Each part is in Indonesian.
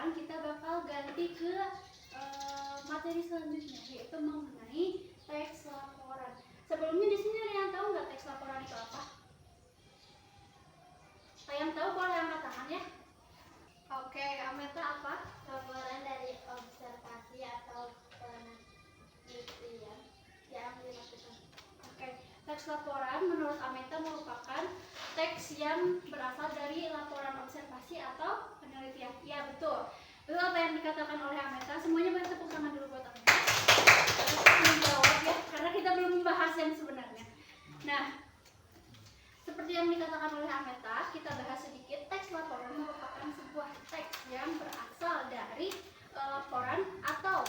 laporan, kita bakal ganti ke materi selanjutnya, yaitu mengenai teks laporan. Sebelumnya di sini ada yang tahu nggak teks laporan itu apa? Yang tahu boleh angkat tangan ya. Oke, Ameta apa? Laporan dari observasi atau penelitian yang dilakukan. Oke, teks laporan menurut Ameta merupakan teks yang berasal dari laporan observasi atau penelitian. Ya, betul. Betul apa yang dikatakan oleh Ameta. Semuanya boleh tepuk tangan dulu buat Ameta. Kita menjawab ya, karena kita belum membahas yang sebenarnya. Nah, seperti yang dikatakan oleh Ameta, kita bahas sedikit. Teks laporan merupakan sebuah teks yang berasal dari laporan atau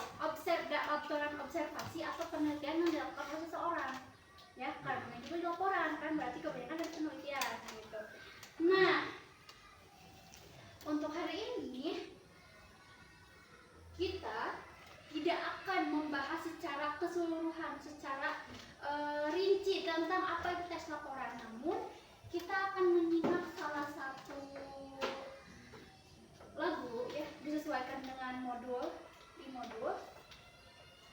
laporan observasi atau penelitian yang dilakukan oleh seseorang. Ya, karena itu laporan kan berarti kebanyakan dari penelitian gitu. Nah, untuk hari ini kita tidak akan membahas secara keseluruhan, secara rinci tentang apa itu teks laporan. Namun kita akan menyimak salah satu lagu ya, disesuaikan dengan modul di modul.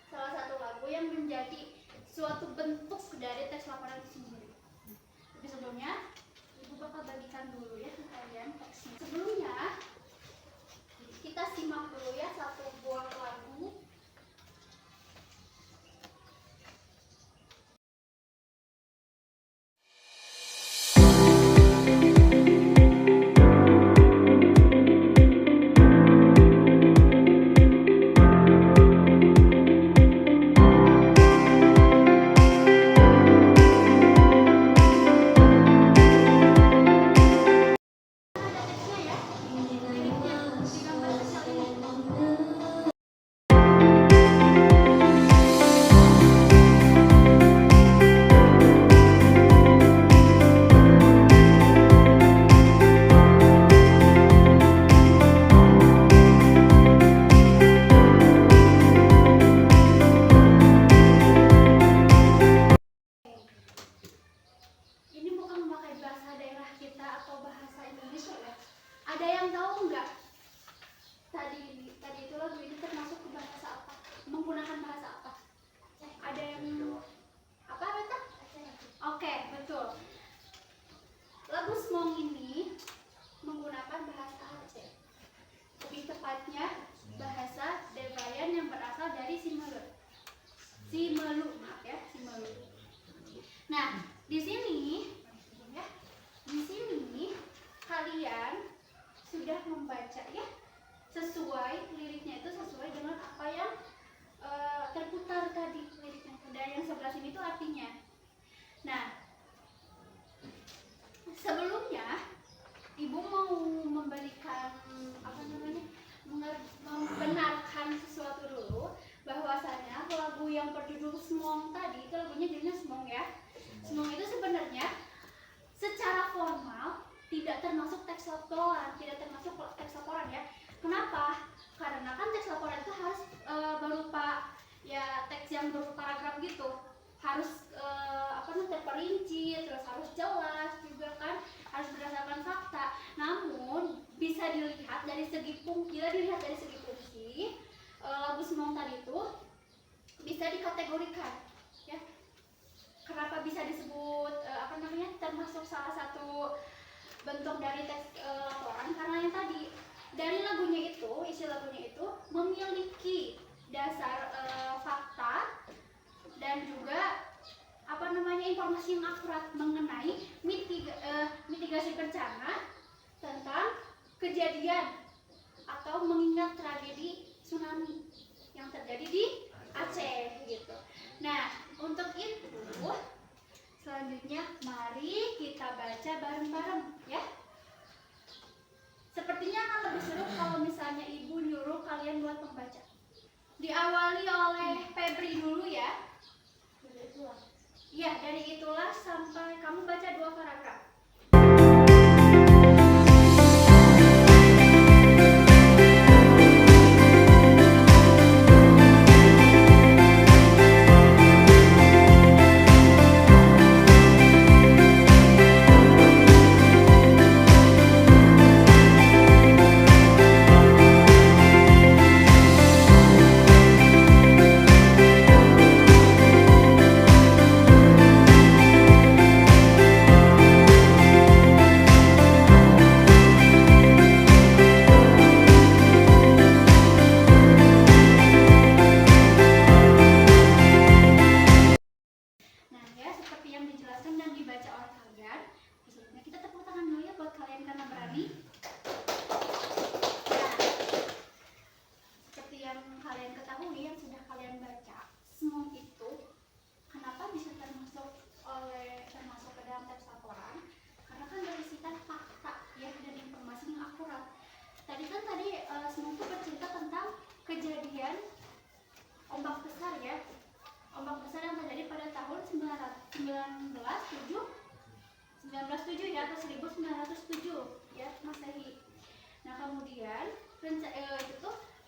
Salah satu lagu yang menjadi suatu bentuk dari teks laporan itu sendiri. Tapi sebelumnya, Ibu bakal bagikan dulu ya ke kalian teksnya. Sebelumnya, kita simak dulu ya satu buah lagu. Ini bukan memakai bahasa daerah kita atau bahasa Indonesia ya. Ada yang tahu nggak? Tadi itu lagu ini termasuk ke bahasa apa? Menggunakan bahasa apa? Ada yang apa Beta? Oke, betul. Lagu Semong ini menggunakan bahasa Aceh. Lebih tepatnya bahasa Debayan yang berasal dari Simelu, maaf ya, Simelu. Nah, di sini kalian sudah membaca ya, sesuai liriknya itu sesuai dengan apa yang terputar tadi liriknya. Dan yang sebelah sini itu artinya. Nah, sebelumnya Ibu mau memberikan membenarkan sesuatu dulu, bahwasanya lagu yang berjudul Semong tadi itu lagunya judulnya Semong ya. Semong itu sebenarnya secara formal tidak termasuk teks laporan ya. Kenapa? Karena kan teks laporan itu harus berupa ya teks yang berupa paragraf gitu, harus terperinci, terus harus jelas juga kan, harus berdasarkan fakta. Namun bisa dilihat dari segi fungsi, lagu Semong tadi itu bisa dikategorikan ya. Kenapa bisa disebut termasuk salah satu bentuk dari teks laporan? Karena yang tadi dari lagunya itu, isi lagunya itu memiliki dasar fakta dan juga informasi yang akurat mengenai mitigasi bencana tentang kejadian atau mengingat tragedi tsunami yang terjadi di Aceh gitu. Nah, untuk itu selanjutnya mari kita baca bareng-bareng ya. Sepertinya akan lebih seru kalau misalnya Ibu nyuruh kalian buat membaca. Diawali oleh Febri dulu ya. Iya, dari itulah sampai kamu baca 2 paragraf.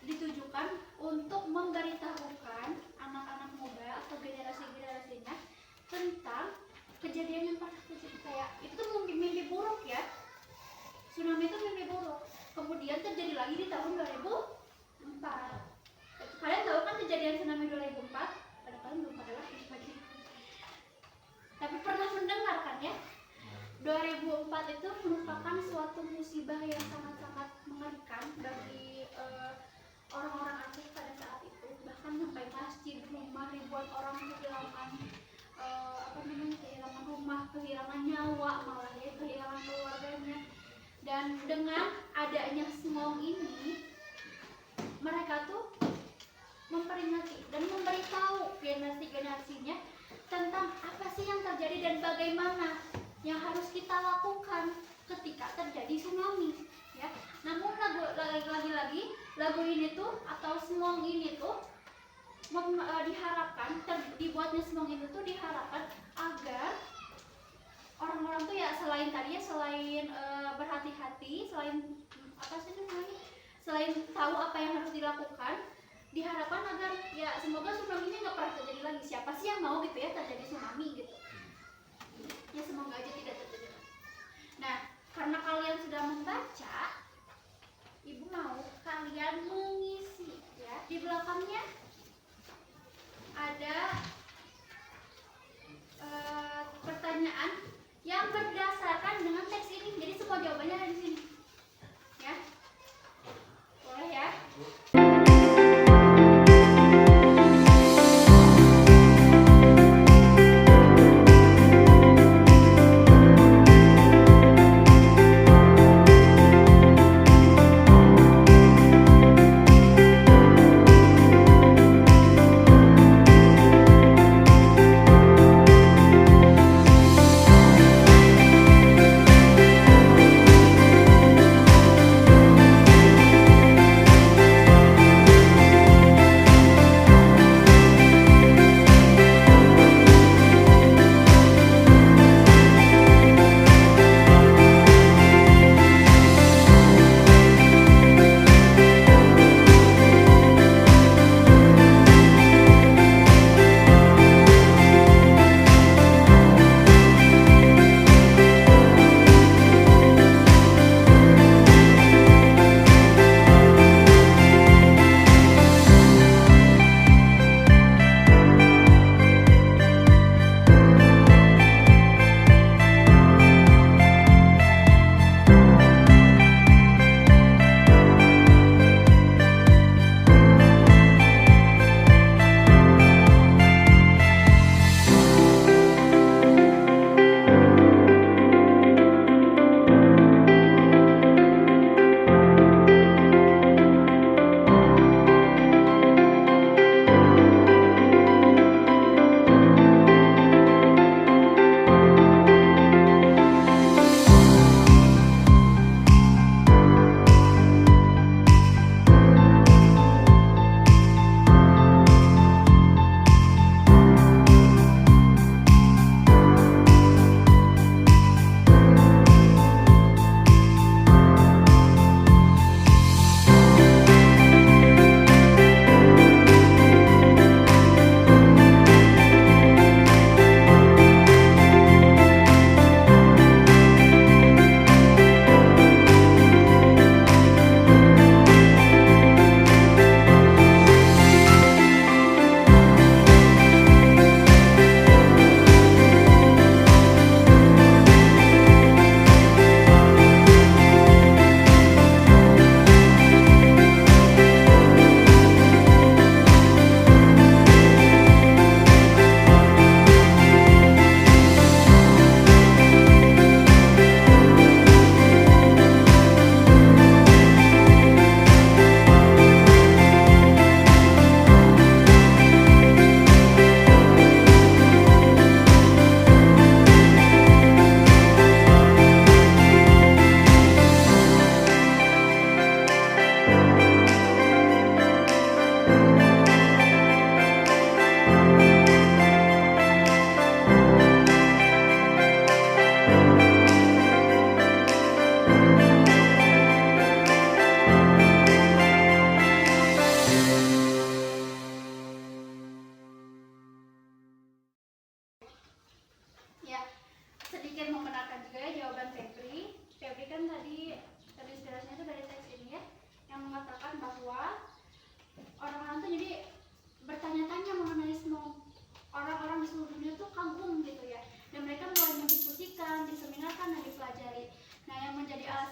ditujukan untuk memberitahukan anak-anak muda atau generasi-generasinya tentang kejadian yang pernah terjadi. Kayak itu mimpi buruk ya, tsunami itu mimpi buruk, kemudian terjadi lagi di tahun 2004. Kalian tahu kan kejadian tsunami 2004? Kalian belum pada lahir lagi, tapi pernah mendengar kan ya. 2004 itu merupakan suatu musibah yang sangat-sangat mengerikan bagi orang-orang Aceh pada saat itu. Bahkan sampai masjid, rumah, ribuan orang kehilangan kehilangan rumah, kehilangan nyawa, malah ya kehilangan keluarganya. Dan dengan adanya smog ini, mereka tuh memperingati dan memberitahu generasi-generasinya tentang apa sih yang terjadi dan bagaimana yang harus kita lakukan ketika terjadi tsunami ya. Namun lagi-lagi lagu ini tuh atau smog ini tuh diharapkan, dibuatnya smog itu tuh diharapkan agar orang-orang tuh ya selain berhati-hati, selain tahu apa yang harus dilakukan, diharapkan agar ya semoga tsunami ini nggak pernah terjadi lagi. Siapa sih yang mau gitu ya terjadi tsunami gitu ya, semoga aja tidak terjadi. Nah, karena kalian sudah membaca, ibu mau kalian mengisi ya. Di belakangnya ada pertanyaan yang berdasarkan dengan teks ini. Jadi semua jawabannya ada di sini ya. Boleh ya?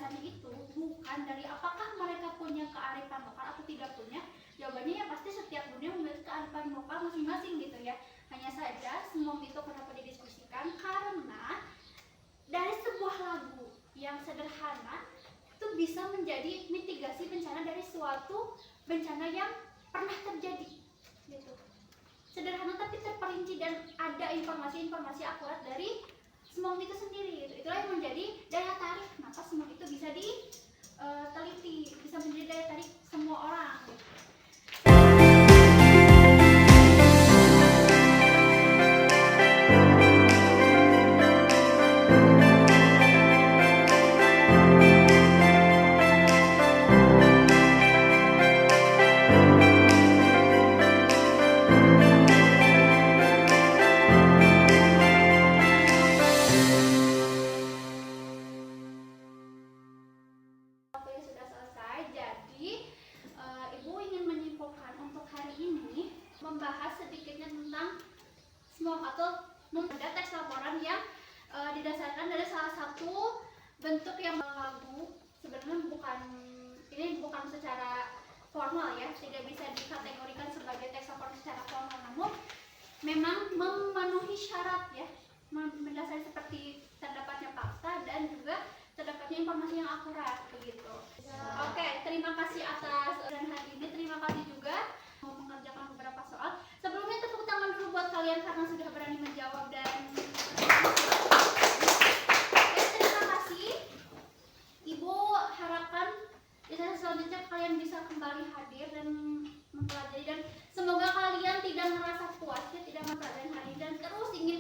dasarnya itu bukan dari apakah mereka punya kearifan lokal atau tidak punya. Jawabannya ya pasti setiap dunia memiliki kearifan lokal masing-masing gitu ya. Hanya saja SMOM itu kenapa didiskusikan, karena dari sebuah lagu yang sederhana itu bisa menjadi mitigasi bencana dari suatu bencana yang pernah terjadi gitu. Sederhana tapi terperinci dan ada informasi-informasi akurat dari SMOM itu sendiri gitu. Itulah yang menjadi daya tarik kenapa SMOM itu bisa diteliti, bisa menjadi daya tarik semua orang gitu. Waktunya sudah selesai, jadi Ibu ingin menyimpulkan untuk hari ini membahas sedikitnya tentang SMOM atau ada teks laporan yang didasarkan dari salah satu bentuk yang lagu. Sebenarnya ini bukan secara formal ya, tidak bisa dikategorikan sebagai teks laporan secara formal, namun memang memenuhi syarat ya, mendasari seperti terdapatnya fakta dan juga terdapatnya informasi yang akurat begitu. Oke, terima kasih atas dan hari ini. Terima kasih juga mau mengerjakan beberapa soal. Sebelumnya tepuk tangan dulu buat kalian karena sudah berani menjawab dan terima kasih. Ibu harapkan di sesi selanjutnya kalian bisa kembali hadir dan mempelajari, dan semoga kalian tidak merasa puas ya, tidak mempelajari hari ini dan terus ingin